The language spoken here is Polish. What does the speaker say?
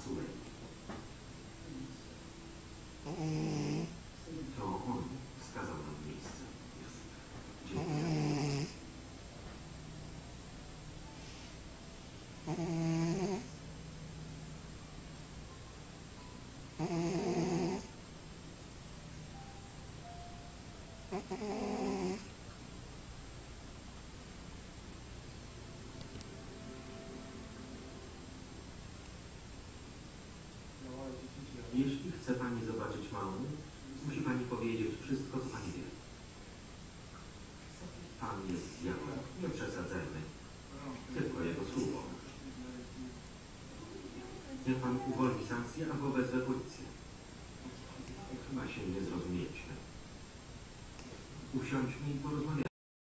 Sulej. To on wskazał nam miejsce. Dziękuję. Jeśli chce pani zobaczyć małą, musi pani powiedzieć wszystko, co pani wie. Pan jest diabłem, nie przesadzajmy. Tylko jego słowo. Niech pan uwolni sankcję albo wezwę policję. Chyba się nie zrozumieliśmy. Usiądźmy i porozmawiajmy.